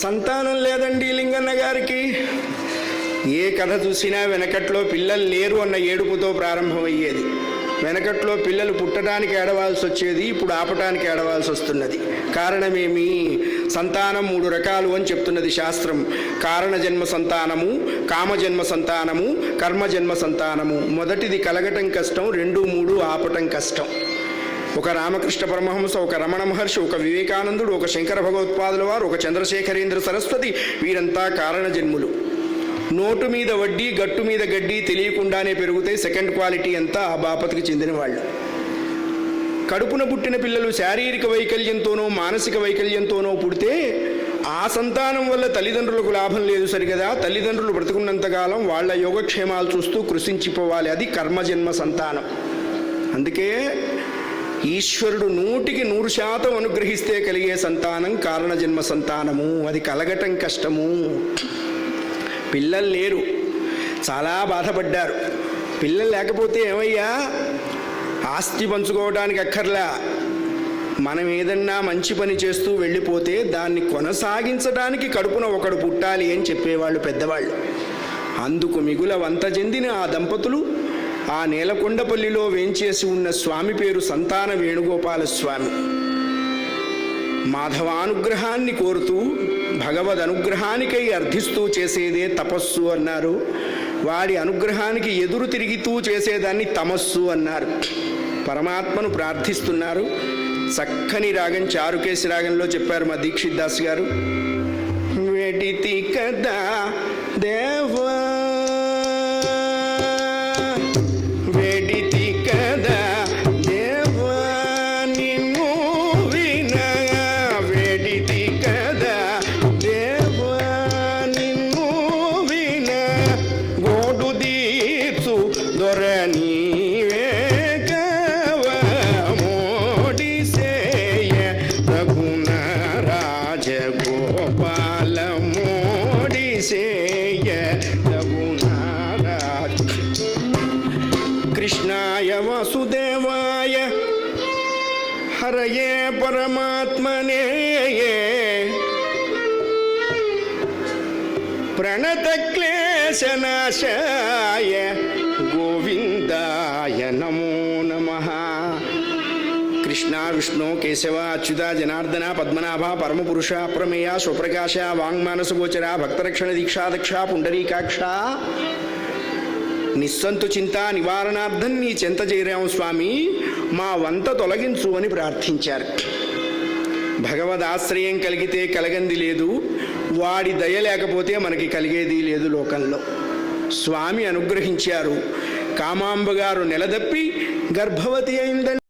సంతానం లేదండి లింగన్న గారికి. ఏ కథ చూసినా వెనకట్లో పిల్లలు లేరు అన్న ఏడుపుతో ప్రారంభమయ్యేది. వెనకట్లో పిల్లలు పుట్టడానికి ఏడవాల్సి వచ్చేది, ఇప్పుడు ఆపటానికి ఏడవాల్సి వస్తున్నది. కారణమేమి? సంతానం 3 రకాలు అని చెప్తున్నది శాస్త్రం. కారణజన్మ సంతానము, కామజన్మ సంతానము, కర్మజన్మ సంతానము. మొదటిది కలగటం కష్టం, 2, 3 ఆపటం కష్టం. ఒక రామకృష్ణ పరమహంస, ఒక రమణ మహర్షి, ఒక వివేకానందుడు, ఒక శంకర భగవత్పాదుల వారు, ఒక చంద్రశేఖరేంద్ర సరస్వతి, వీరంతా కారణజన్ములు. నోటు మీద వడ్డీ, గట్టు మీద గడ్డి తెలియకుండానే పెరుగుతాయి. సెకండ్ క్వాలిటీ అంతా ఆ బాపతికి చెందిన వాళ్ళు. కడుపున పుట్టిన పిల్లలు శారీరక వైకల్యంతోనో మానసిక వైకల్యంతోనో పుడితే ఆ సంతానం వల్ల తల్లిదండ్రులకు లాభం లేదు సరిగదా. తల్లిదండ్రులు బ్రతుకున్నంతకాలం వాళ్ళ యోగక్షేమాలు చూస్తూ కృషించిపోవాలి. అది కర్మజన్మ సంతానం. అందుకే ఈశ్వరుడు 100% అనుగ్రహిస్తే కలిగే సంతానం కారణజన్మ సంతానము. అది కలగటం కష్టము. పిల్లలు లేరు, చాలా బాధపడ్డారు. పిల్లలు లేకపోతే ఏమయ్యా, ఆస్తి పంచుకోవడానికి అక్కర్లా. మనం ఏదన్నా మంచి పని చేస్తూ వెళ్ళిపోతే దాన్ని కొనసాగించడానికి కడుపున ఒకడు పుట్టాలి అని చెప్పేవాళ్ళు పెద్దవాళ్ళు. అందుకు మిగుల వంత చెందిన ఆ దంపతులు ఆ నేలకొండపల్లిలో వేంచేసి ఉన్న స్వామి పేరు సంతాన వేణుగోపాల స్వామి. మాధవానుగ్రహాన్ని కోరుతూ భగవద్ అనుగ్రహానికై అర్థిస్తూ చేసేదే తపస్సు అన్నారు. వాడి అనుగ్రహానికి ఎదురు తిరిగితూ చేసేదాన్ని తమస్సు అన్నారు. పరమాత్మను ప్రార్థిస్తున్నారు. చక్కని రాగం చారుకేశి రాగంలో చెప్పారు మా దీక్షిత్ దాస్ గారు. వెడితి కదా దేవా, వెడితి కదా దేవా, నిన్ను వినా, వెడితి కదా దేవా, నిన్ను వినా, గోడు దీర్చు దొరని కృష్ణాయ వాసుదేవాయ హరయే పరమాత్మనే ప్రణతక్లేశనాశాయ గోవిందాయ నమో నమః. కృష్ణ విష్ణు కేశవ అచ్యుత జనార్దన పద్మనాభ పరమపురుష ప్రమేయ స్వప్రకాశ వాంగ్మానసగోచర భక్తరక్షణ దీక్షాదక్ష పుండరీకాక్ష, నిస్సంతు చింత నివారణార్థం నీ చెంత చేరాము స్వామి, మా వంత తొలగించు అని ప్రార్థించారు. భగవదాశ్రయం కలిగితే కలగంది లేదు, వాడి దయ లేకపోతే మనకి కలిగేది లేదు లోకంలో. స్వామి అనుగ్రహించారు. కామాంబ గారు నెలదప్పి గర్భవతి అయిందండి.